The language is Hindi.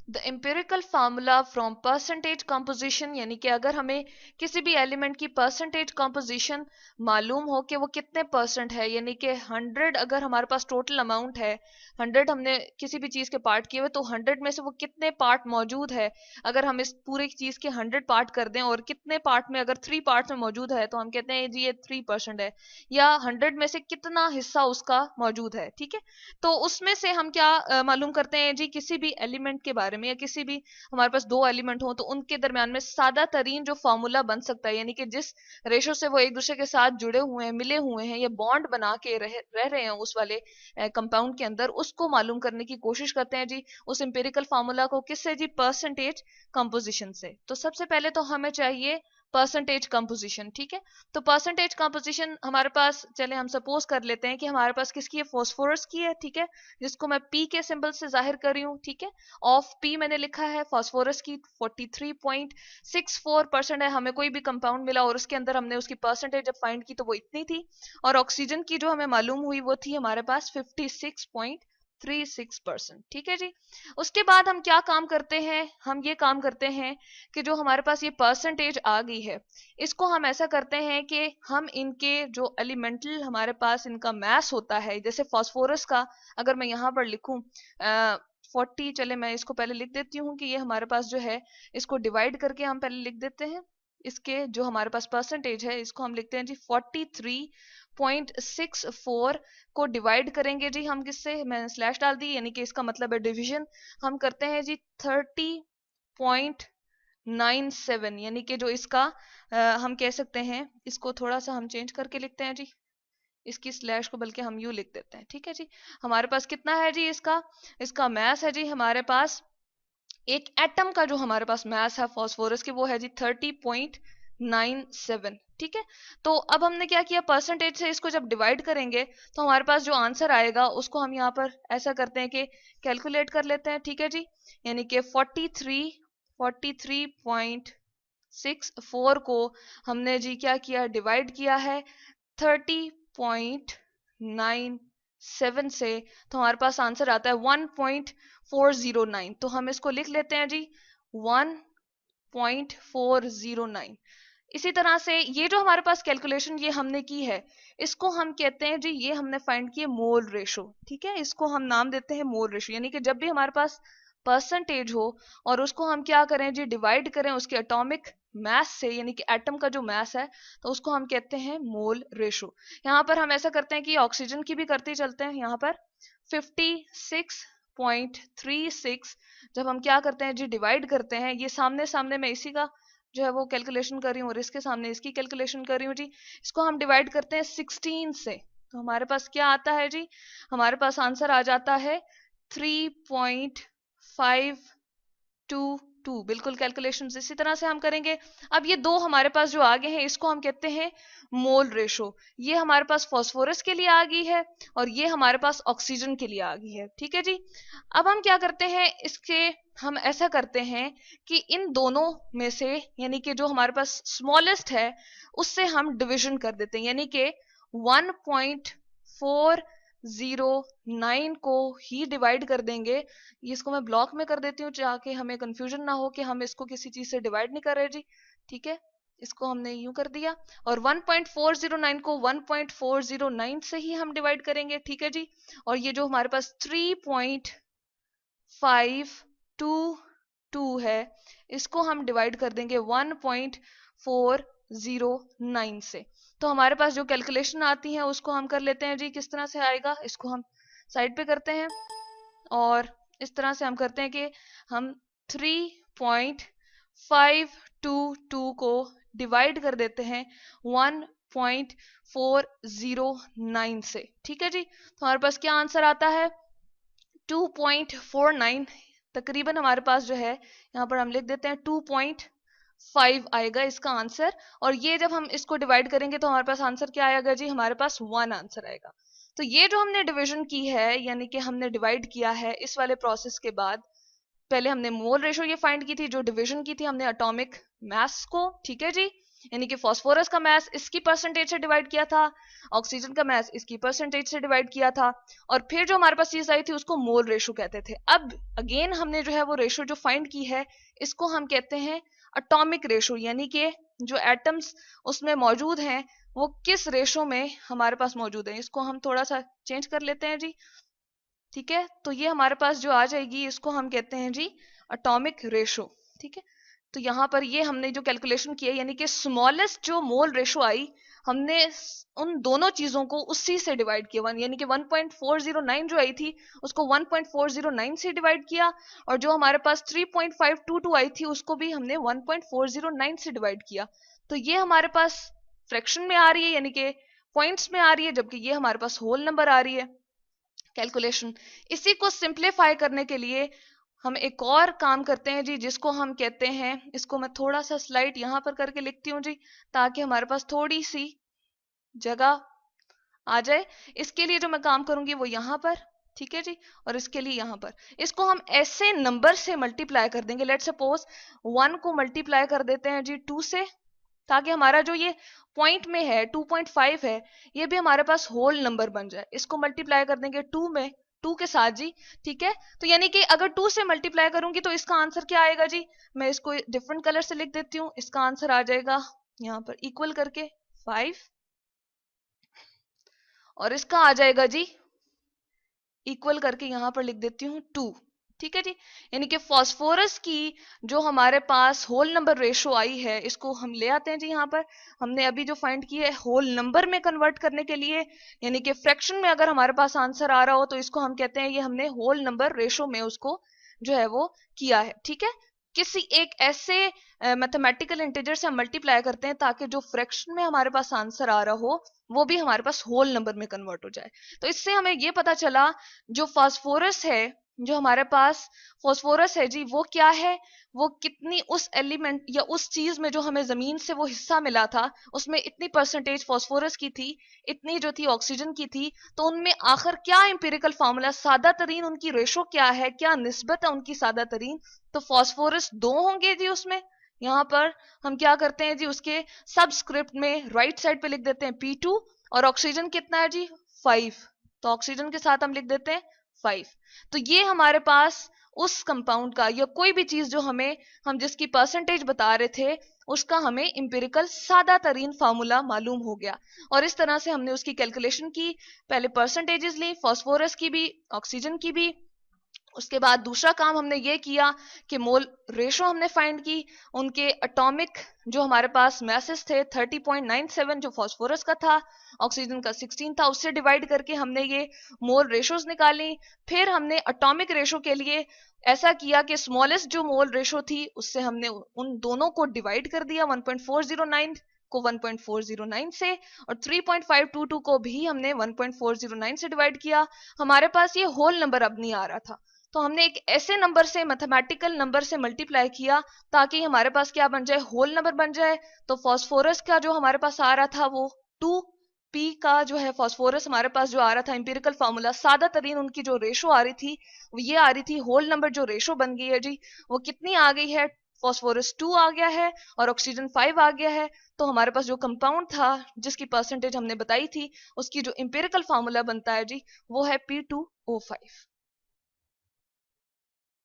The empirical formula from percentage composition, यानी कि अगर हमें किसी भी एलिमेंट की परसेंटेज कंपोजिशन मालूम हो कि वो कितने परसेंट है, यानी कि 100 अगर हमारे पास टोटल अमाउंट है, 100 हमने किसी भी चीज के पार्ट किए हुए, तो 100 में से वो कितने पार्ट मौजूद है, अगर हम इस पूरे चीज के 100 पार्ट कर दें और कितने पार्ट में अगर 3 पार्ट में मौजूद है तो हम कहते हैं जी ये 3% है, या 100 में से कितना हिस्सा उसका मौजूद है। ठीक है, तो उसमें से हम क्या मालूम करते हैं जी, किसी भी एलिमेंट के बारे में, या किसी भी हमारे पास दो एलिमेंट हो तो उनके दरमियान में सादा तरीन जो फॉर्मूला बन सकता है, यानी कि जिस रेशो से वो एक दूसरे के साथ जुड़े हुए हैं, मिले हुए हैं, या बॉन्ड बना के रह रहे हैं उस वाले कंपाउंड के अंदर, उसको मालूम करने की कोशिश करते हैं जी उस एम्पिरिकल फार्मूला को। किससे जी? परसेंटेज कंपोजिशन से। तो सबसे पहले तो हमें चाहिए परसेंटेज कंपोजिशन। ठीक है, तो परसेंटेज कंपोजिशन हमारे पास, चले हम सपोज कर लेते हैं कि हमारे पास किसकी है? फास्फोरस की है। ठीक है, जिसको मैं पी के सिंबल से जाहिर कर रही हूँ। ठीक है, ऑफ पी मैंने लिखा है, फास्फोरस की 43.64% है। हमें कोई भी कंपाउंड मिला और उसके अंदर हमने उसकी परसेंटेज जब फाइंड की तो वो इतनी थी, और ऑक्सीजन की जो हमें मालूम हुई वो थी हमारे पास 56.36%। ठीक है जी, उसके बाद हम क्या काम करते हैं? हम ये काम करते हैं कि जो हमारे पास ये परसेंटेज आ गई है, इसको हम ऐसा करते हैं कि हम इनके जो एलिमेंटल हमारे पास इनका मैस होता है, जैसे फास्फोरस का अगर मैं यहाँ पर लिखूं 40, चले मैं इसको पहले लिख देती हूँ कि ये हमारे पास जो है, इसको डिवाइड करके हम पहले लिख देते हैं। इसके जो हमारे पास परसेंटेज है इसको हम लिखते हैं जी 43.64 को डिवाइड करेंगे जी हम किससे? मैंने स्लैश डाल दी, यानी कि इसका मतलब है डिवीजन। हम करते हैं जी 30.97, यानी कि जो इसका हम कह सकते हैं, इसको थोड़ा सा हम चेंज करके लिखते हैं जी, इसकी स्लैश को बल्कि हम यू लिख देते हैं। ठीक है जी, हमारे पास कितना है जी? इसका इसका मैस है जी हमारे पास, एक एटम का जो हमारे पास मैस है फास्फोरस की, वो है जी 30.97। ठीक है, तो अब हमने क्या किया? परसेंटेज से इसको जब डिवाइड करेंगे तो हमारे पास जो आंसर आएगा उसको हम यहाँ पर ऐसा करते हैं कि कैलकुलेट कर लेते हैं। ठीक है जी, यानी कि 43.64 को हमने जी क्या किया? डिवाइड किया है 30.97 से, तो हमारे पास आंसर आता है 1.409। तो हम इसको लिख लेते हैं जी 1.409। इसी तरह से ये जो हमारे पास कैलकुलेशन ये हमने की है, इसको हम कहते हैं जी, ये हमने फाइंड किए मोल रेशो। ठीक है, इसको हम नाम देते हैं मोल रेशो, यानी कि जब भी हमारे पास परसेंटेज हो और उसको हम क्या करें जी? डिवाइड करें उसके एटॉमिक मैस से, यानी कि एटम का जो मैस है, तो उसको हम कहते हैं मोल रेशो। यहाँ पर हम ऐसा करते हैं कि ऑक्सीजन की भी करते ही चलते हैं। यहाँ पर 56.36 जब हम क्या करते हैं जी? डिवाइड करते हैं, ये सामने सामने में इसी का जो है वो कैलकुलेशन कर रही हूँ और इसके सामने इसकी कैलकुलेशन कर रही हूँ जी, इसको हम डिवाइड करते हैं 16 से, तो हमारे पास क्या आता है जी? हमारे पास आंसर आ जाता है 3.522। बिल्कुल कैलकुलेशन इसी तरह से हम करेंगे। अब ये दो हमारे पास जो आगे हैं इसको हम कहते हैं मोल रेशो। ये हमारे पास फास्फोरस के लिए आ गई है और ये हमारे पास ऑक्सीजन के लिए आ गई है। ठीक है जी, अब हम क्या करते हैं? इसके हम ऐसा करते हैं कि इन दोनों में से, यानी कि जो हमारे पास स्मॉलेस्ट है उससे हम डिवीजन कर देते हैं, यानी कि 1.409 को ही डिवाइड कर देंगे। इसको मैं ब्लॉक में कर देती हूँ ताकि हमें कंफ्यूजन ना हो कि हम इसको किसी चीज से डिवाइड नहीं कर रहे जी। ठीक है, इसको हमने यूं कर दिया, और 1.409 को 1.409 से ही हम डिवाइड करेंगे। ठीक है जी, और ये जो हमारे पास 3.522 है, इसको हम डिवाइड कर देंगे 1.409 से। तो हमारे पास जो कैलकुलेशन आती है उसको हम कर लेते हैं जी, किस तरह से आएगा? इसको हम साइड पे करते हैं और इस तरह से हम करते हैं कि हम 3.522 को डिवाइड कर देते हैं 1.409 से। ठीक है जी, तो हमारे पास क्या आंसर आता है? 2.49। तकरीबन हमारे पास जो है यहाँ पर हम लिख देते हैं 2.5 आएगा इसका आंसर, और ये जब हम इसको डिवाइड करेंगे तो हमारे पास आंसर क्या आएगा जी? हमारे पास 1 आंसर आएगा। तो ये जो हमने डिवीजन की है, यानी कि हमने डिवाइड किया है इस वाले प्रोसेस के बाद, पहले हमने मोल रेशो ये फाइंड की थी, जो डिवीजन की थी हमने एटॉमिक मास को। ठीक है जी, यानी कि फास्फोरस का मास इसकी परसेंटेज से डिवाइड किया था, ऑक्सीजन का मास इसकी परसेंटेज से डिवाइड किया था, और फिर जो हमारे पास चीज आई थी उसको मोल रेशो कहते थे। अब अगेन हमने जो है वो रेशो जो फाइंड की है इसको हम कहते हैं एटॉमिक रेशो, यानी कि जो एटम्स उसमें मौजूद हैं वो किस रेशो में हमारे पास मौजूद है। इसको हम थोड़ा सा चेंज कर लेते हैं जी, ठीक है। तो ये हमारे पास जो आ जाएगी इसको हम कहते हैं जी एटॉमिक रेशो, ठीक है। तो यहाँ पर ये हमने जो कैलकुलेशन किया यानी कि स्मॉलेस्ट जो मोल रेशो आई हमने उन दोनों चीजों को उसी से डिवाइड किया, यानी कि 1.409 जो आई थी उसको 1.409 से डिवाइड किया, और जो हमारे पास 3.522 आई थी उसको भी हमने 1.409 से डिवाइड किया। तो ये हमारे पास फ्रैक्शन में आ रही है यानी कि पॉइंट्स में आ रही है, जबकि ये हमारे पास होल नंबर आ रही है कैलकुलेशन। इसी को सिंप्लीफाई करने के लिए हम एक और काम करते हैं जी, जिसको हम कहते हैं, इसको मैं थोड़ा सा स्लाइड यहां पर करके लिखती हूँ जी ताकि हमारे पास थोड़ी सी जगह आ जाए। इसके लिए जो मैं काम करूंगी वो यहां पर, ठीक है जी, और इसके लिए यहां पर इसको हम ऐसे नंबर से मल्टीप्लाई कर देंगे। लेट सपोज 1 को मल्टीप्लाई कर देते हैं जी 2 से, ताकि हमारा जो ये पॉइंट में है 2.5 है ये भी हमारे पास होल नंबर बन जाए। इसको मल्टीप्लाई कर देंगे 2 में, 2 के साथ जी, ठीक है। तो यानी कि अगर 2 से मल्टीप्लाई करूंगी तो इसका आंसर क्या आएगा जी, मैं इसको डिफरेंट कलर से लिख देती हूँ। इसका आंसर आ जाएगा यहाँ पर इक्वल करके 5, और इसका आ जाएगा जी इक्वल करके यहां पर लिख देती हूँ 2, ठीक है जी। यानी कि फास्फोरस की जो हमारे पास होल नंबर रेशो आई है इसको हम ले आते हैं जी यहाँ पर। हमने अभी जो फाइंड की है होल नंबर में कन्वर्ट करने के लिए, यानी कि फ्रैक्शन में अगर हमारे पास आंसर आ रहा हो तो इसको हम कहते हैं ये हमने होल नंबर रेशो में उसको जो है वो किया है, ठीक है। किसी एक ऐसे मैथमेटिकल इंटीजर से हम मल्टीप्लाई करते हैं ताकि जो फ्रैक्शन में हमारे पास आंसर आ रहा हो वो भी हमारे पास होल नंबर में कन्वर्ट हो जाए। तो इससे हमें ये पता चला जो फास्फोरस है, जो हमारे पास फास्फोरस है जी, वो क्या है, वो कितनी उस एलिमेंट या उस चीज में जो हमें जमीन से वो हिस्सा मिला था उसमें इतनी परसेंटेज फास्फोरस की थी, इतनी जो थी ऑक्सीजन की थी। तो उनमें आखिर क्या इंपेरिकल फार्मूला, सादा तरीन उनकी रेशो क्या है, क्या निस्बत है उनकी सादा तरीन। तो फास्फोरस 2 होंगे जी उसमें। यहाँ पर हम क्या करते हैं जी उसके सबस्क्रिप्ट में राइट साइड पे लिख देते हैं P2, और ऑक्सीजन कितना है जी 5, तो ऑक्सीजन के साथ हम लिख देते हैं 5। तो ये हमारे पास उस कंपाउंड का या कोई भी चीज जो हम जिसकी परसेंटेज बता रहे थे उसका हमें इंपेरिकल सादा तरीन फार्मूला मालूम हो गया। और इस तरह से हमने उसकी कैलकुलेशन की, पहले परसेंटेजेस ली फास्फोरस की भी ऑक्सीजन की भी। उसके बाद दूसरा काम हमने ये किया कि मोल रेशो हमने फाइंड की, उनके एटॉमिक जो हमारे पास मैसेज थे 30.97 जो फास्फोरस का था, ऑक्सीजन का 16 था, उससे डिवाइड करके हमने ये मोल रेशोज निकाली। फिर हमने एटॉमिक रेशो के लिए ऐसा किया कि स्मॉलेस्ट जो मोल रेशो थी उससे हमने उन दोनों को डिवाइड कर दिया, 1.409 को 1.409 से, और 3.522 को भी हमने 1.409 से डिवाइड किया। हमारे पास ये होल नंबर अब नहीं आ रहा था, तो हमने एक ऐसे नंबर से, मैथमेटिकल नंबर से मल्टीप्लाई किया ताकि हमारे पास क्या बन जाए, होल नंबर बन जाए। तो फास्फोरस का जो हमारे पास आ रहा था वो 2p का जो है फास्फोरस हमारे पास जो आ रहा था इंपेरिकल फार्मूला, सादा तरीन उनकी जो रेशो आ रही थी वो ये आ रही थी। होल नंबर जो रेशो बन गई है जी वो कितनी आ गई है, फास्फोरस 2 आ गया है और ऑक्सीजन 5 आ गया है। तो हमारे पास जो कंपाउंड था जिसकी परसेंटेज हमने बताई थी उसकी जो इंपेरिकल फार्मूला बनता है जी वो है P2O5।